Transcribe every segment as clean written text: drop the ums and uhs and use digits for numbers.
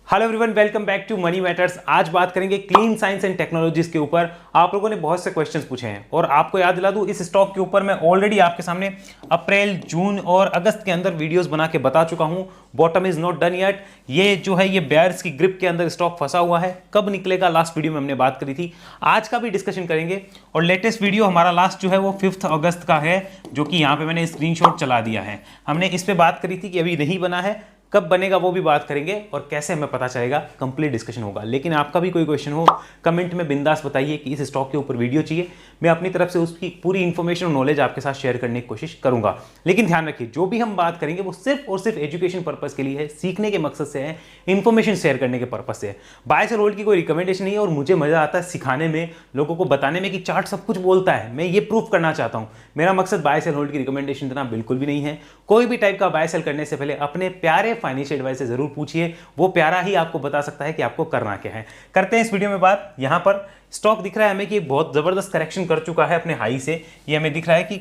Hello everyone, welcome back to money matters. आज बात करेंगे क्लीन साइंस एंड टेक्नोलॉजीज के ऊपर। आप लोगों ने बहुत से क्वेश्चंस पूछे हैं और आपको याद दिला दूं, इस स्टॉक के ऊपर मैं ऑलरेडी आपके सामने अप्रैल, जून और अगस्त के अंदर वीडियोस बना के बता चुका हूं। Bottom is not done yet. ये जो है ये बेयर्स की ग्रिप के अंदर स्टॉक फंसा हुआ है। कब निकलेगा, लास्ट वीडियो में हमने बात करी थी। आज का भी डिस्कशन करेंगे और लेटेस्ट वीडियो हमारा लास्ट जो है वो 5 अगस्त का है, जो कि यहाँ पे मैंने स्क्रीनशॉट चला दिया है। हमने इस पे बात करी थी कि अभी नहीं बना है, कब बनेगा वो भी बात करेंगे और कैसे हमें पता चलेगा, कंप्लीट डिस्कशन होगा। लेकिन आपका भी कोई क्वेश्चन हो कमेंट में बिंदास बताइए कि इस स्टॉक के ऊपर वीडियो चाहिए। मैं अपनी तरफ से उसकी पूरी इंफॉर्मेशन और नॉलेज आपके साथ शेयर करने की कोशिश करूंगा। लेकिन ध्यान रखिए, जो भी हम बात करेंगे वो सिर्फ और सिर्फ एजुकेशन पर्पस के लिए है, सीखने के मकसद से है, इंफॉर्मेशन शेयर करने के पर्पज से है। बाय सेल होल्ड की कोई रिकमेंडेशन नहीं है। और मुझे मजा आता है सिखाने में, लोगों को बताने में कि चार्ट सब कुछ बोलता है। मैं ये प्रूफ करना चाहता हूं। मेरा मकसद बाय सेल होल्ड की रिकमेंडेशन देना बिल्कुल भी नहीं है। कोई भी टाइप का बाय सेल करने से पहले अपने प्यारे फाइनेंशियल एडवाइजर से जरूर पूछिए, वो प्यारा ही आपको बता सकता है कि आपको करना क्या है। करते हैं इस वीडियो में बात। यहां पर स्टॉक दिख रहा है हमें कि बहुत जबरदस्त करेक्शन कर चुका है अपने हाई से। ये हमें दिख रहा है कि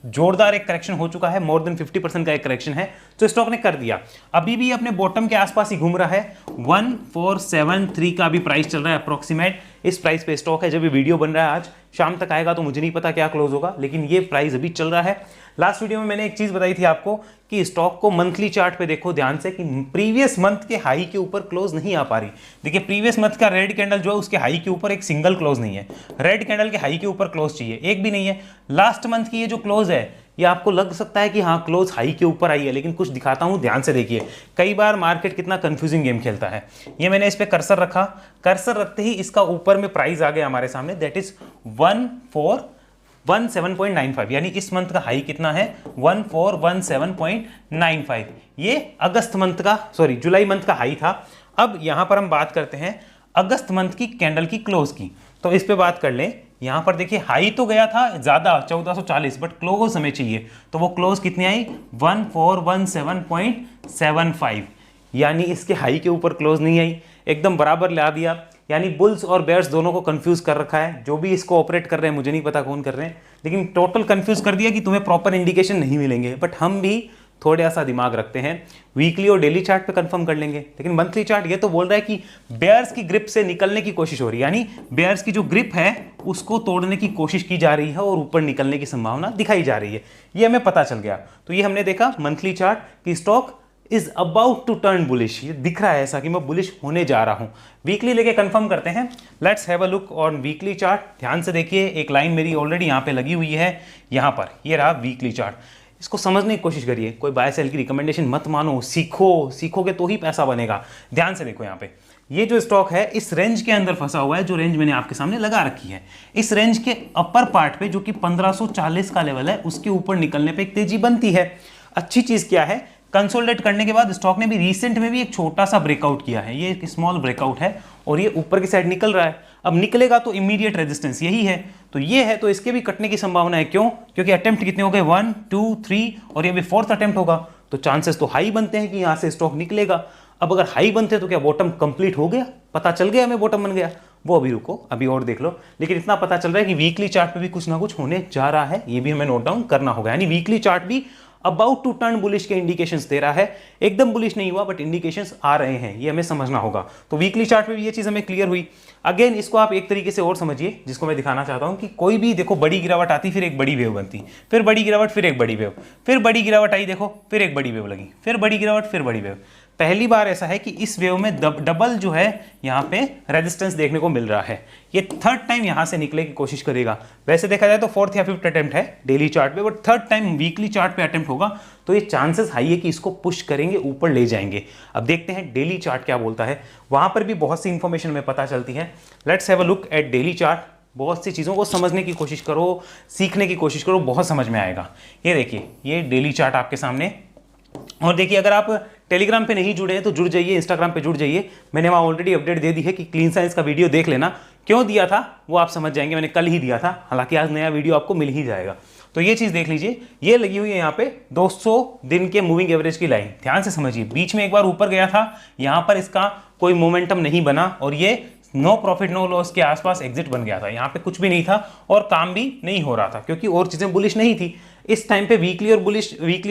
जोरदार एक करेक्शन हो चुका है, मोर देन 50% का एक करेक्शन है तो स्टॉक ने कर दिया। अभी भी अपने बॉटम के आसपास ही घूम रहा है। 1473 का अभी प्राइस चल रहा है अप्रोक्सीमेट। इस प्राइस पे स्टॉक है। जब ये वीडियो बन रहा है आज शाम तक आएगा तो मुझे नहीं पता क्या क्लोज होगा, लेकिन ये प्राइस अभी चल रहा है। लास्ट वीडियो में मैंने एक चीज बताई थी आपको कि स्टॉक को मंथली चार्ट पे देखो ध्यान से कि प्रीवियस मंथ के हाई के ऊपर क्लोज नहीं आ पा रही। देखिए प्रीवियस मंथ का रेड कैंडल जो है उसके हाई के ऊपर एक सिंगल क्लोज नहीं है। रेड कैंडल के हाई के ऊपर क्लोज चाहिए, एक भी नहीं है। लास्ट मंथ की ये जो क्लोज है ये आपको लग सकता है कि हाँ क्लोज हाई के ऊपर आई है, लेकिन कुछ दिखाता हूं, ध्यान से देखिए। कई बार मार्केट कितना कंफ्यूजिंग गेम खेलता है। ये मैंने इस पे कर्सर रखा, कर्सर रखते ही इसका ऊपर में प्राइस आ गया हमारे सामने, दैट इज 1417.95। यानी इस मंथ का हाई कितना है, 1417.95। ये अगस्त मंथ का, सॉरी जुलाई मंथ का हाई था। अब यहां पर हम बात करते हैं अगस्त मंथ की कैंडल की क्लोज की, तो इस पे बात कर लें। यहां पर देखिए हाई तो गया था ज्यादा 1440, बट क्लोज हमें चाहिए, तो वो क्लोज कितनी आई 1417.75। यानी इसके हाई के ऊपर क्लोज नहीं आई, एकदम बराबर ला दिया। यानी बुल्स और बेयर्स दोनों को कंफ्यूज कर रखा है। जो भी इसको ऑपरेट कर रहे हैं, मुझे नहीं पता कौन कर रहे हैं, लेकिन टोटल कंफ्यूज कर दिया कि तुम्हें प्रॉपर इंडिकेशन नहीं मिलेंगे। बट हम भी थोड़ा सा दिमाग रखते हैं, वीकली और डेली चार्ट पे कंफर्म कर लेंगे। लेकिन मंथली चार्ट ये तो बोल रहा है कि बेयर्स की ग्रिप से निकलने की कोशिश हो रही है, यानी बेयर्स की जो ग्रिप है उसको तोड़ने की कोशिश की जा रही है और ऊपर निकलने की संभावना दिखाई जा रही है। ये हमें पता चल गया। तो ये हमने देखा मंथली चार्ट की stock is about to turn bullish. ये दिख रहा है ऐसा कि मैं बुलिश होने जा रहा हूं। वीकली लेके कंफर्म करते हैं। Let's have a look on weekly chart. ध्यान से देखिए, एक लाइन मेरी ऑलरेडी यहां पे लगी हुई है। यहां पर ये रहा वीकली चार्ट। इसको समझने की कोशिश करिए। कोई बाय सेल की रिकमेंडेशन मत मानो, सीखो, सीखोगे तो ही पैसा बनेगा। ध्यान से देखो, यहाँ पे ये जो स्टॉक है इस रेंज के अंदर फंसा हुआ है, जो रेंज मैंने आपके सामने लगा रखी है। इस रेंज के अपर पार्ट पे जो कि 1540 का लेवल है, उसके ऊपर निकलने पे एक तेजी बनती है। अच्छी चीज क्या है, कंसोलिडेट करने के बाद स्टॉक ने भी रिसेंट में भी एक छोटा सा ब्रेकआउट किया है। ये एक स्मॉल ब्रेकआउट है और ये ऊपर की साइड निकल रहा है। अब निकलेगा तो इमीडिएट रेजिस्टेंस यही है, तो ये है, तो इसके भी कटने की संभावना है। क्यों? क्योंकि अटेम्प्ट कितने हो गए, 1 2 3 और ये भी 4th अटेम्प्ट होगा, तो चांसेस तो हाई बनते हैं कि यहां से स्टॉक निकलेगा। अब अगर हाई बनते तो क्या बॉटम कंप्लीट हो गया, पता चल गया हमें बॉटम बन गया? वो अभी रुको, अभी और देख लो। लेकिन इतना पता चल रहा है कि वीकली चार्ट पे भी कुछ ना कुछ होने जा रहा है, ये भी हमें नोट डाउन करना होगा। यानी वीकली चार्ट भी अबाउट टू टर्न बुलिश के इंडिकेशंस दे रहा है। एकदम बुलिश नहीं हुआ, बट इंडिकेशंस आ रहे हैं, ये हमें समझना होगा। तो वीकली चार्ट पे भी ये चीज हमें क्लियर हुई। अगेन इसको आप एक तरीके से और समझिए, जिसको मैं दिखाना चाहता हूं कि कोई भी देखो बड़ी गिरावट आती, फिर एक बड़ी वेव बनती, फिर बड़ी गिरावट, फिर एक बड़ी वेव, फिर बड़ी गिरावट आई, देखो फिर एक बड़ी वेव लगी, फिर बड़ी गिरावट, फिर बड़ी वेव। पहली बार ऐसा है कि इस वेव में डबल जो है यहाँ पे रेजिस्टेंस देखने को मिल रहा है। ये थर्ड टाइम यहाँ से निकले की कोशिश करेगा। वैसे देखा जाए तो 4th या 5th अटेम्प्ट है डेली चार्ट पे, but third time weekly chart पे अटेम्प्ट होगा, तो ये चांसेस हाई है कि इसको पुश करेंगे, ऊपर ले जाएंगे। अब देखते हैं डेली चार्ट क्या बोलता है। वहां पर भी बहुत सी इंफॉर्मेशन हमें पता चलती है। Let's have a look at daily chart. बहुत सी चीज़ों को समझने की कोशिश करो, सीखने की कोशिश करो, बहुत समझ में आएगा। ये देखिए, ये डेली चार्ट आपके सामने। और देखिए, अगर आप टेलीग्राम पे नहीं जुड़े हैं तो जुड़ जाइए, इंस्टाग्राम पे जुड़ जाइए। मैंने वहाँ ऑलरेडी अपडेट दे दी है कि क्लीन साइंस का वीडियो देख लेना। क्यों दिया था वो आप समझ जाएंगे, मैंने कल ही दिया था, हालांकि आज नया वीडियो आपको मिल ही जाएगा। तो ये चीज़ देख लीजिए, ये लगी हुई है यहाँ पे 200 दिन के मूविंग एवरेज की लाइन। ध्यान से समझिए, बीच में एक बार ऊपर गया था, यहाँ पर इसका कोई मोमेंटम नहीं बना और ये नो प्रॉफिट नो लॉस के आसपास एग्जिट बन गया था। यहाँ पे कुछ भी नहीं था और काम भी नहीं हो रहा था, क्योंकि और चीज़ें बुलिश नहीं थी। इस टाइम पे वीकली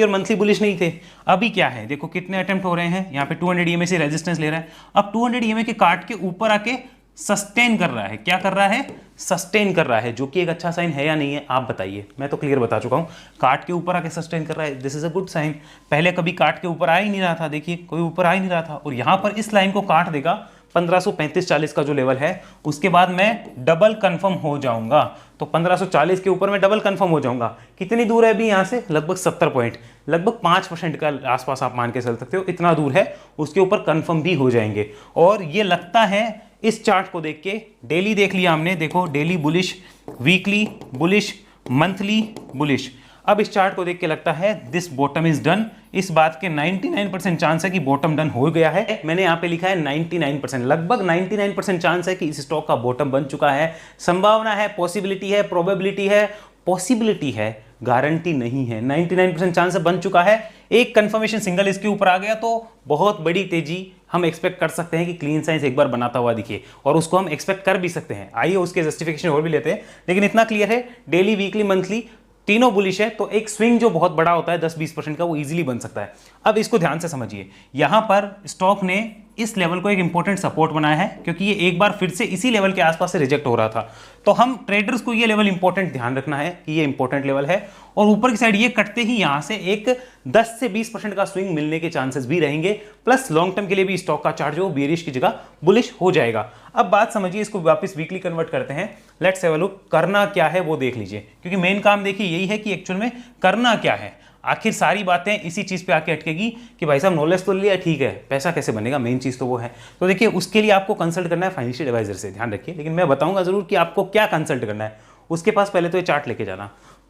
और मंथली बुलिश नहीं थे। अभी क्या है, देखो कितने अटेम्प्ट हो रहे हैं, यहाँ पे 200 EMA से रेजिस्टेंस ले रहा है। अब 200 EMA के काट के ऊपर आके सस्टेन कर रहा है। क्या कर रहा है? सस्टेन कर रहा है, जो कि एक अच्छा साइन है या नहीं है, आप बताइए। मैं तो क्लियर बता चुका हूं, काट के ऊपर आके सस्टेन कर रहा है, this is a good sign. पहले कभी काट के ऊपर आ ही नहीं रहा था, देखिए कोई ऊपर आ ही नहीं रहा था, और यहां पर इस लाइन को काट देगा 1535-40 का जो लेवल है, उसके बाद मैं डबल कंफर्म हो जाऊंगा। तो 1540 के ऊपर मैं डबल कंफर्म हो जाऊंगा। कितनी दूर है अभी यहां से? लगभग 70 पॉइंट, लगभग 5% का आसपास आप मान के चल सकते हो, इतना दूर है। उसके ऊपर कंफर्म भी हो जाएंगे। और ये लगता है इस चार्ट को देख के, डेली देख लिया हमने, देखो daily bullish, weekly bullish, monthly bullish. अब इस चार्ट को देख के लगता है दिस बॉटम इज डन। इस बात के 99% चांस है कि बॉटम डन हो गया है। मैंने यहां पे लिखा है 99%, लगभग 99% चांस है कि इस स्टॉक का बॉटम बन चुका है। संभावना है, पॉसिबिलिटी है, प्रोबेबिलिटी है, पॉसिबिलिटी है, गारंटी नहीं है। 99% चांस बन चुका है। एक कंफर्मेशन सिंगल इसके ऊपर आ गया तो बहुत बड़ी तेजी हम एक्सपेक्ट कर सकते हैं कि क्लीन साइंस एक बार बनाता हुआ दिखे, और उसको हम एक्सपेक्ट कर भी सकते हैं। आइए उसके जस्टिफिकेशन और भी लेते हैं, लेकिन इतना क्लियर है डेली, वीकली, मंथली तीनों बुलिश है, तो एक स्विंग जो बहुत बड़ा होता है 10-20% का, वो इजीली बन सकता है। अब इसको ध्यान से समझिए, यहां पर स्टॉक ने इस लेवल को एक इंपॉर्टेंट सपोर्ट बनाया है, क्योंकि ये एक बार फिर से इसी लेवल के आसपास से रिजेक्ट हो रहा था। तो हम ट्रेडर्स को ये लेवल इंपॉर्टेंट ध्यान रखना है कि ये इंपॉर्टेंट लेवल है, और ऊपर की साइड ये कटते ही यहां से एक 10 से 20% का स्विंग मिलने के चांसेस भी रहेंगे। प्लस लॉन्ग टर्म के लिए भी स्टॉक का चार्ट जो बेरिश की जगह बुलिश हो जाएगा। अब बात समझिए, इसको वापस वीकली कन्वर्ट करते हैं। लेट्स हैव अ लुक, करना क्या है वो देख लीजिए, क्योंकि मेन काम देखिए यही है कि एक्चुअल में करना क्या है। आखिर सारी बातें इसी चीज पे आके अटकेगी कि भाई साहब नॉलेज तो लिया ठीक है, पैसा कैसे बनेगा, मेन चीज तो वो है। तो देखिए उसके लिए आपको कंसल्ट करना है फाइनेंशियल एडवाइजर से, ध्यान रखिए। लेकिन मैं बताऊंगा जरूर कि आपको क्या कंसल्ट करना है। उसके पास पहले तो ये चार्ट लेके जाना,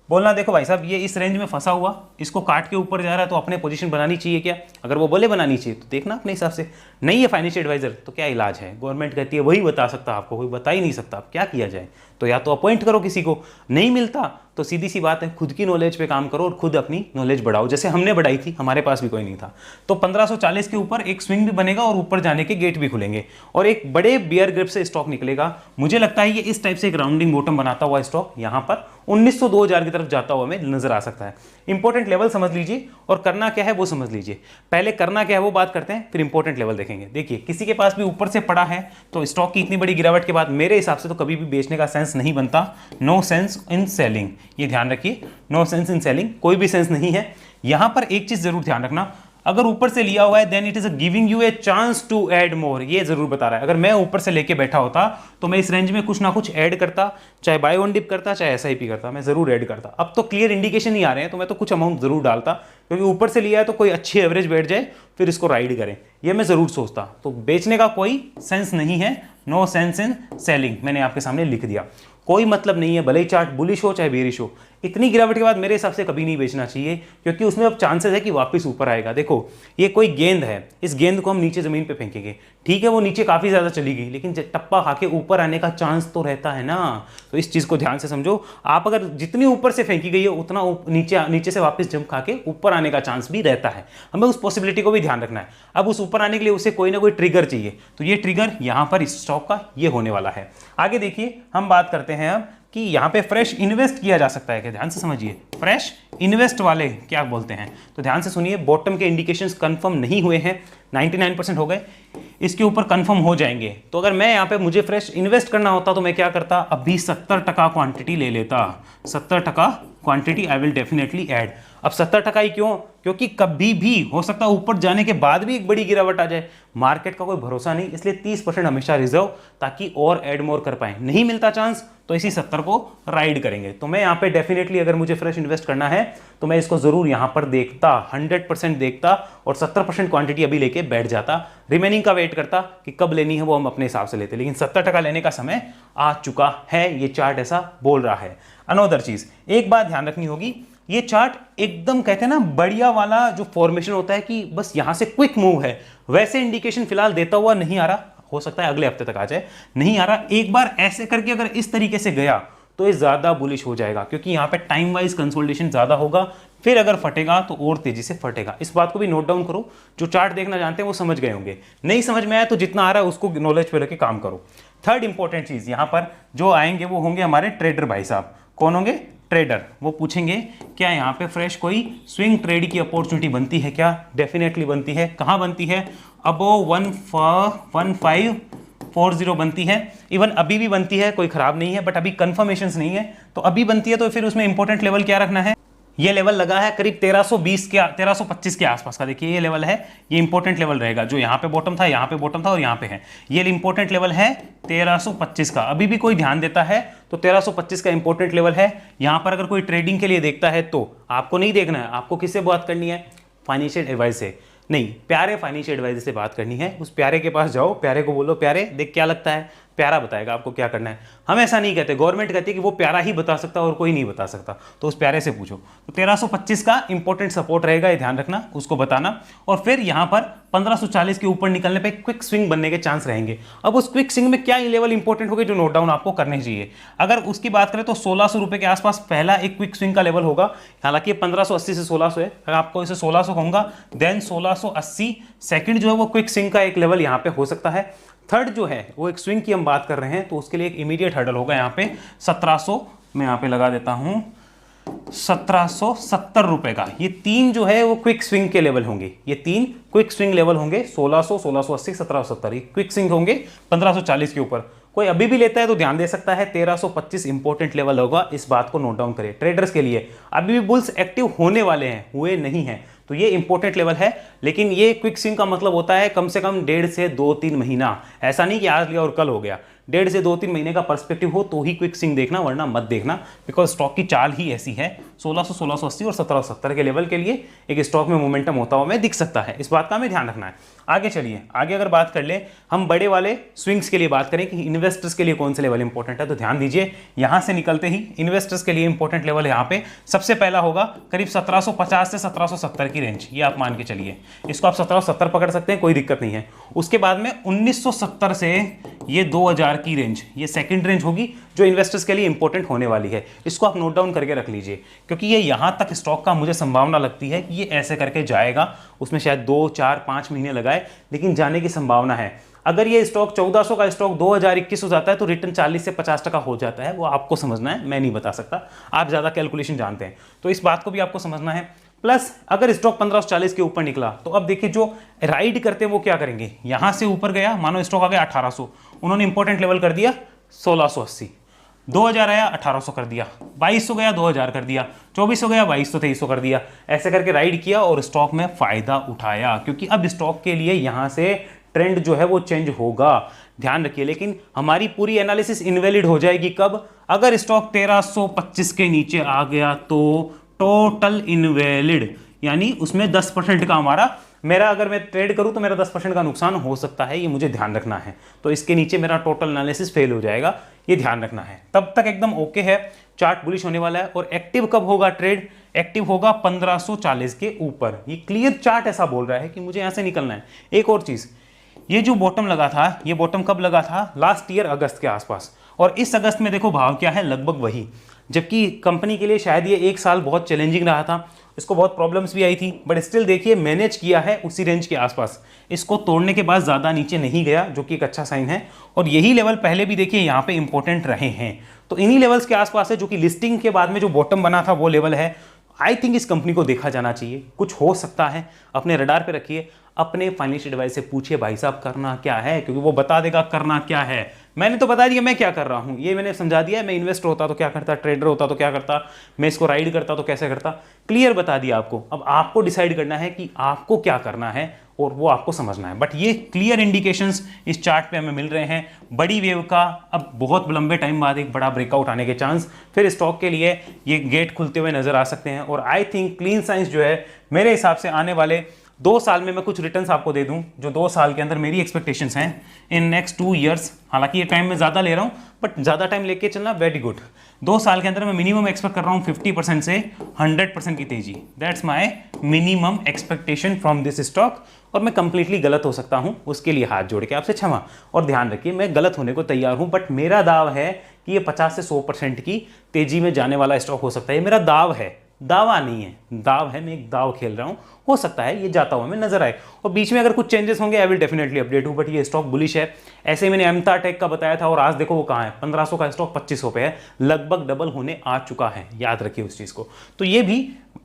बोलना देखो भाई साहब ये इस रेंज में फंसा हुआ, इसको काट के ऊपर जा रहा है, तो अपने पोजीशन बनानी चाहिए क्या? अगर वो बोले बनानी चाहिए तो देखना अपने हिसाब से। नहीं है फाइनेंशियल एडवाइजर तो क्या इलाज है? गवर्नमेंट कहती है वही बता सकता, आपको कोई बता ही नहीं सकता, अब क्या किया जाए? तो या तो अपॉइंट करो किसी को, नहीं मिलता तो सीधी सी बात है खुद की नॉलेज पे काम करो और खुद अपनी नॉलेज बढ़ाओ, जैसे हमने बढ़ाई थी, हमारे पास भी कोई नहीं था। तो 1540 के ऊपर एक स्विंग भी बनेगा और ऊपर जाने के गेट भी खुलेंगे, और एक बड़े बियर ग्रिप से स्टॉक निकलेगा। मुझे लगता है ये इस टाइप से एक राउंडिंग बॉटम बनाता हुआ स्टॉक यहां पर 1900-2000 की तरफ जाता हुआ हमें नजर आ सकता है। इंपॉर्टेंट लेवल समझ लीजिए, और करना क्या है वो समझ लीजिए। पहले करना क्या है वो बात करते हैं, फिर इंपॉर्टेंट लेवल देखेंगे। देखिए किसी के पास भी ऊपर से पड़ा है तो स्टॉक की इतनी बड़ी गिरावट के बाद मेरे हिसाब से तो कभी भी बेचने का सेंस नहीं बनता। नो सेंस इन सेलिंग, ये ध्यान रखिए, नो सेंस इन सेलिंग, कोई भी सेंस नहीं है। यहां पर एक चीज जरूर ध्यान रखना, अगर ऊपर से लिया हुआ है then it is giving you a chance to add more, ये जरूर बता रहा है। अगर मैं ऊपर से लेके बैठा होता तो मैं इस रेंज में कुछ ना कुछ ऐड करता, चाहे बाय वन डिप करता, चाहे एसआईपी करता, मैं जरूर ऐड करता। अब तो क्लियर इंडिकेशन ही आ रहे हैं तो मैं तो कुछ अमाउंट जरूर डालता, क्योंकि ऊपर से लिया है तो कोई अच्छी एवरेज बैठ जाए फिर इसको राइड करें, ये मैं जरूर सोचता। तो बेचने का कोई सेंस नहीं है, नो सेंस इन सेलिंग, मैंने आपके सामने लिख दिया। कोई मतलब नहीं है, भले ही चार्ट बुलिश हो चाहे बेरिश हो, इतनी गिरावट के बाद मेरे हिसाब से कभी नहीं बेचना चाहिए, क्योंकि उसमें अब चांसेस है कि वापस ऊपर आएगा। देखो ये कोई गेंद है, इस गेंद को हम नीचे जमीन पे फेंकेंगे, ठीक है वो नीचे काफी ज्यादा चली गई, लेकिन टप्पा खा के ऊपर आने का चांस तो रहता है ना। तो इस चीज को ध्यान से समझो, आप अगर जितनी ऊपर से फेंकी गई है उतना नीचे से वापस जंप खा के ऊपर आने का चांस भी रहता है, हमें उस पॉसिबिलिटी को भी ध्यान रखना है। अब उस ऊपर आने के लिए उसे कोई ना कोई ट्रिगर चाहिए, तो ये ट्रिगर यहां पर इस स्टॉक का ये होने वाला है। आगे देखिए हम बात करते हैं अब कि यहां पे फ्रेश इन्वेस्ट किया जा सकता है क्या, ध्यान से समझिए। फ्रेश इन्वेस्ट वाले क्या बोलते हैं, तो ध्यान से सुनिए। बॉटम के इंडिकेशंस कंफर्म नहीं हुए हैं, 99% हो गए, इसके ऊपर कंफर्म हो जाएंगे। तो अगर मैं यहां पे मुझे फ्रेश इन्वेस्ट करना होता तो मैं क्या करता, अभी 70% क्वांटिटी ले लेता, 70% quantity I will definitely add. अब 70% ही क्यों, क्योंकि कभी भी हो सकता है ऊपर जाने के बाद भी एक बड़ी गिरावट आ जाए, मार्केट का कोई भरोसा नहीं, इसलिए 30% हमेशा रिजर्व, ताकि और ऐड मोर कर पाए। नहीं मिलता चांस तो इसी 70 को राइड करेंगे। तो मैं यहाँ पे डेफिनेटली अगर मुझे फ्रेश इन्वेस्ट करना है तो मैं इसको जरूर यहाँ पर देखता, 100% देखता, और 70% क्वांटिटी अभी लेके बैठ जाता। रिमेनिंग का वेट करता कि कब लेनी है वो हम अपने हिसाब से लेते, लेकिन 70% लेने का समय आ चुका है, ये चार्ट ऐसा बोल रहा है। अनोदर चीज एक बात ध्यान रखनी होगी, ये चार्ट एकदम कहते हैं ना बढ़िया वाला जो फॉर्मेशन होता है कि बस यहां से क्विक मूव है, वैसे इंडिकेशन फिलहाल देता हुआ नहीं आ रहा। हो सकता है अगले हफ्ते तक आ जाए, नहीं आ रहा। एक बार ऐसे करके अगर इस तरीके से गया तो ये ज्यादा बुलिश हो जाएगा, क्योंकि यहां पे टाइम वाइज कंसोलिडेशन ज्यादा होगा, फिर अगर फटेगा तो और तेजी से फटेगा। इस बात को भी नोट डाउन करो, जो चार्ट देखना जानते हैं वो समझ गए होंगे, नहीं समझ में आया तो जितना आ रहा है उसको नॉलेज पे लेके काम करो। थर्ड इंपॉर्टेंट चीज यहां पर जो आएंगे वो होंगे हमारे ट्रेडर भाई साहब। कौन होंगे? ट्रेडर, वो पूछेंगे क्या यहाँ पे फ्रेश कोई स्विंग ट्रेड की अपॉर्चुनिटी बनती है क्या? डेफिनेटली बनती है। कहाँ बनती है? अबो 1540 बनती है। इवन अभी भी बनती है, कोई खराब नहीं है, बट अभी कंफर्मेशंस नहीं है। तो अभी बनती है तो फिर उसमें इंपॉर्टेंट लेवल क्या रखना है? ये लेवल लगा है करीब 1320 के 1325 के आसपास का। देखिए ये लेवल है, ये इंपॉर्टेंट लेवल रहेगा। जो यहाँ पे बॉटम था, यहाँ पे बॉटम था और यहाँ पे है, ये इंपॉर्टेंट लेवल है 1325 का। अभी भी कोई ध्यान देता है तो 1325 का इंपॉर्टेंट लेवल है। यहाँ पर अगर कोई ट्रेडिंग के लिए देखता है तो आपको नहीं देखना है, आपको किससे बात करनी है? फाइनेंशियल एडवाइस से नहीं, प्यारे फाइनेंशियल एडवाइजर से बात करनी है। उस प्यारे के पास जाओ, प्यारे को बोलो प्यारे देख क्या लगता है, प्यारा बताएगा आपको क्या करना है। हम ऐसा नहीं कहते, गवर्नमेंट कहती है कि वो प्यारा ही बता सकता और कोई नहीं बता सकता, तो उस प्यारे से पूछो। तो 1325 का इंपॉर्टेंट सपोर्ट रहेगा, ये ध्यान रखना, उसको बताना। और फिर यहाँ पर 1540 के ऊपर निकलने पे क्विक स्विंग बनने के चांस रहेंगे। अब उस क्विक स्विंग में क्या लेवल इंपॉर्टेंट होगा जो नोट डाउन आपको करने चाहिए? अगर उसकी बात करें तो 1600 रुपए के आसपास पहला एक क्विक स्विंग का लेवल होगा। हालांकि 1580 से 1600 है, अगर आपको इसे 1600 कहूंगा, देन 1680 सेकंड जो है वो क्विक स्विंग का एक लेवल यहाँ पे हो सकता है। थर्ड जो है वो एक स्विंग की हम बात कर रहे हैं, तो उसके लिए एक इमीडिएट हर्डल होगा यहाँ पे 1700, मैं यहाँ पे लगा देता हूँ 1770 रुपए का। ये तीन जो है वो क्विक स्विंग के लेवल होंगे, ये तीन क्विक स्विंग लेवल होंगे 1600, 1680, 1770। ये क्विक स्विंग होंगे 1540 के ऊपर। कोई अभी भी लेता है तो ध्यान दे सकता है, 1325 इंपॉर्टेंट लेवल होगा, इस बात को नोट डाउन करें। ट्रेडर्स के लिए अभी भी बुल्स एक्टिव होने वाले हैं, हुए नहीं हैं, तो ये इंपॉर्टेंट लेवल है। लेकिन ये क्विक स्विंग का मतलब होता है कम से कम 1.5 से 2-3 महीना, ऐसा नहीं कि आज लिया और कल हो गया। 1.5 से 2-3 महीने का पर्सपेक्टिव हो तो ही क्विक स्विंग देखना, वरना मत देखना, बिकॉज स्टॉक की चाल ही ऐसी है। 1600, 1680 और 1770 के लेवल के लिए एक स्टॉक में मोमेंटम होता हुआ हमें दिख सकता है, इस बात का हमें ध्यान रखना है। आगे चलिए, आगे अगर बात कर ले हम बड़े वाले स्विंग्स के लिए बात करें कि इन्वेस्टर्स के लिए कौन से लेवल इंपॉर्टेंट है, तो ध्यान दीजिए यहां से निकलते ही इन्वेस्टर्स के लिए इंपॉर्टेंट लेवल यहाँ पे सबसे पहला होगा करीब 1750 से 1770 की रेंज, ये आप मान के चलिए। इसको आप 1770 पकड़ सकते हैं, कोई दिक्कत नहीं है। उसके बाद में 1970 से ये 2000 की रेंज, ये सेकंड रेंज होगी जो इन्वेस्टर्स के लिए इंपॉर्टेंट होने वाली है। इसको आप नोट डाउन करके रख लीजिए, क्योंकि ये यहां तक स्टॉक का मुझे संभावना लगती है कि ये ऐसे करके जाएगा। उसमें शायद 2, 4, 5 महीने लगाए, लेकिन जाने की संभावना है। अगर ये स्टॉक 1400 का स्टॉक 2021 हो जाता है तो रिटर्न 40 से 50% हो जाता है, वो आपको समझना है, मैं नहीं बता सकता, आप ज्यादा कैलकुलेशन जानते हैं, तो इस बात को भी आपको समझना है। प्लस अगर स्टॉक 1540 के ऊपर निकला तो अब देखिए जो राइड करते हैं वो क्या करेंगे, यहां से ऊपर गया, मानो स्टॉक आ गया 1800, उन्होंने इंपॉर्टेंट लेवल कर दिया 1680, 2000 आया 1800 कर दिया, 2200 गया 2000 कर दिया, 2400 गया 2200, 2300 कर दिया, ऐसे करके राइड किया और स्टॉक में फायदा उठाया। क्योंकि अब स्टॉक के लिए यहां से ट्रेंड जो है वो चेंज होगा, ध्यान रखिए। लेकिन हमारी पूरी एनालिसिस इनवैलिड हो जाएगी कब? अगर स्टॉक 1325 के नीचे आ गया तो टोटल इनवैलिड, यानी उसमें 10% का हमारा, मेरा अगर मैं ट्रेड करूं तो मेरा 10% का नुकसान हो सकता है, ये मुझे ध्यान रखना है। तो इसके नीचे मेरा टोटल एनालिसिस फेल हो जाएगा, ये ध्यान रखना है। तब तक एकदम ओके है, चार्ट बुलिश होने वाला है। और एक्टिव कब होगा ट्रेड? एक्टिव होगा 1540 के ऊपर। ये क्लियर चार्ट ऐसा बोल रहा है कि मुझे यहां से निकलना है। एक और चीज, ये जो बॉटम लगा था, ये बॉटम कब लगा था? लास्ट ईयर अगस्त के आसपास। और इस अगस्त में देखो भाव क्या है, लगभग वही। जबकि कंपनी के लिए शायद ये एक साल बहुत चैलेंजिंग रहा था, इसको बहुत प्रॉब्लम्स भी आई थी, बट स्टिल देखिए मैनेज किया है उसी रेंज के आसपास। इसको तोड़ने के बाद ज़्यादा नीचे नहीं गया, जो कि एक अच्छा साइन है। और यही लेवल पहले भी देखिए यहाँ पे इंपॉर्टेंट रहे हैं, तो इन्हीं लेवल्स के आसपास है, जो कि लिस्टिंग के बाद में जो बॉटम बना था वो लेवल है। आई थिंक इस कंपनी को देखा जाना चाहिए, कुछ हो सकता है, अपने रडार पे रखिए। अपने फाइनेंशियल एडवाइस से पूछिए भाई साहब करना क्या है, क्योंकि वो बता देगा करना क्या है। मैंने तो बता दिया मैं क्या कर रहा हूँ, ये मैंने समझा दिया है। मैं इन्वेस्टर होता तो क्या करता, ट्रेडर होता तो क्या करता, मैं इसको राइड करता तो कैसे करता, क्लियर बता दिया आपको। अब आपको डिसाइड करना है कि आपको क्या करना है और वो आपको समझना है। बट ये क्लियर इंडिकेशंस इस चार्ट पे हमें मिल रहे हैं। बड़ी वेव का अब बहुत लंबे टाइम बाद एक बड़ा ब्रेकआउट आने के चांस फिर स्टॉक के लिए ये गेट खुलते हुए नजर आ सकते हैं। और आई थिंक क्लीन साइंस जो है मेरे हिसाब से आने वाले 2 साल में मैं कुछ रिटर्न्स आपको दे दूं, जो 2 साल के अंदर मेरी एक्सपेक्टेशंस हैं इन नेक्स्ट 2 ईयर्स। हालांकि ये टाइम मैं ज़्यादा ले रहा हूं, बट ज़्यादा टाइम लेके चलना वेरी गुड। 2 साल के अंदर मैं मिनिमम एक्सपेक्ट कर रहा हूं 50% से 100% की तेजी। That's my minimum expectation from this stock. और मैं कंप्लीटली गलत हो सकता हूं, उसके लिए हाथ जोड़ के आपसे क्षमा। और ध्यान रखिए मैं गलत होने को तैयार हूं, बट मेरा दाव है कि ये 50 से 100% की तेजी में जाने वाला स्टॉक हो सकता है। ये मेरा दाव है, दावा नहीं है, दाव है, मैं एक दाव खेल रहा हूँ, हो सकता है ये जाता हुआ मैं नजर आए और बीच में अगर कुछ चेंजेस होंगे आई विल डेफिनेटली अपडेट हूँ, बट ये स्टॉक बुलिश है। ऐसे ही मैंने एमतार टेक का बताया था और आज देखो वो कहाँ है, 1500 का स्टॉक 2500 पे है, लगभग डबल होने आ चुका है, याद रखिए उस चीज को। तो ये भी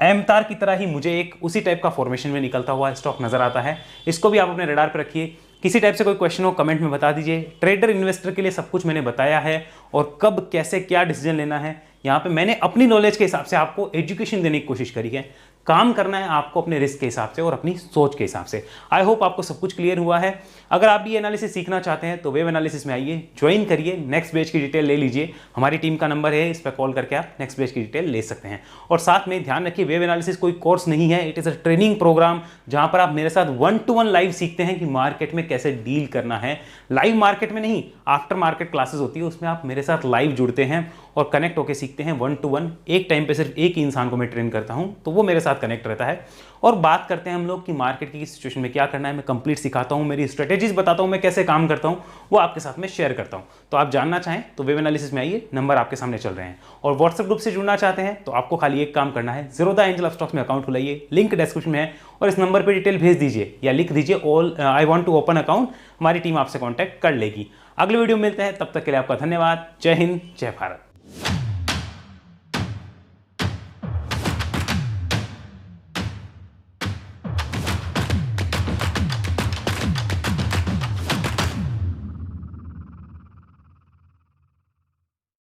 एमतार की तरह ही मुझे एक उसी टाइप का फॉर्मेशन में निकलता हुआ स्टॉक नजर आता है, इसको भी आप अपने रडार पर रखिए। किसी टाइप से कोई क्वेश्चन हो कमेंट में बता दीजिए। ट्रेडर इन्वेस्टर के लिए सब कुछ मैंने बताया है और कब कैसे क्या डिसीजन लेना है यहाँ पे मैंने अपनी नॉलेज के हिसाब से आपको एजुकेशन देने की कोशिश करी है। काम करना है आपको अपने रिस्क के हिसाब से और अपनी सोच के हिसाब से। आई होप आपको सब कुछ क्लियर हुआ है। अगर आप भी एनालिसिस सीखना चाहते हैं तो वेव एनालिसिस में आइए, ज्वाइन करिए, नेक्स्ट बैच की डिटेल ले लीजिए। हमारी टीम का नंबर है, इस पर कॉल करके आप नेक्स्ट बैच की डिटेल ले सकते हैं। और साथ में ध्यान रखिए वेव एनालिसिस कोई कोर्स नहीं है, it is a training program जहां पर आप मेरे साथ 1-to-1 लाइव सीखते हैं कि मार्केट में कैसे डील करना है। लाइव मार्केट में नहीं, आफ्टर मार्केट क्लासेस होती है, उसमें आप मेरे साथ लाइव जुड़ते हैं और कनेक्ट होकर सीखते हैं 1-to-1। एक टाइम पे सिर्फ एक ही इंसान को मैं ट्रेन करता हूं तो वो मेरे साथ कनेक्ट रहता है और बात करते हैं हम लोग कि मार्केट की सिचुएशन में क्या करना है। मैं कंप्लीट सिखाता हूं, मेरी स्ट्रेटेजीज बताता हूं, मैं कैसे काम करता हूं, वो आपके साथ में शेयर करता हूं। तो आप जानना चाहें तो वेव एनालिसिस में आइए, नंबर आपके सामने चल रहे हैं। और व्हाट्सएप ग्रुप से जुड़ना चाहते हैं तो आपको खाली एक काम करना है, ज़ीरोधा एंजल ऑफ स्टॉक्स में अकाउंट खुलाइए, लिंक डिस्क्रिप्शन में है और इस नंबर पर डिटेल भेज दीजिए या लिख दीजिए all I want to open account, हमारी टीम आपसे कॉन्टैक्ट कर लेगी। अगले वीडियो में मिलते हैं, तब तक के लिए आपका धन्यवाद। जय हिंद, जय भारत।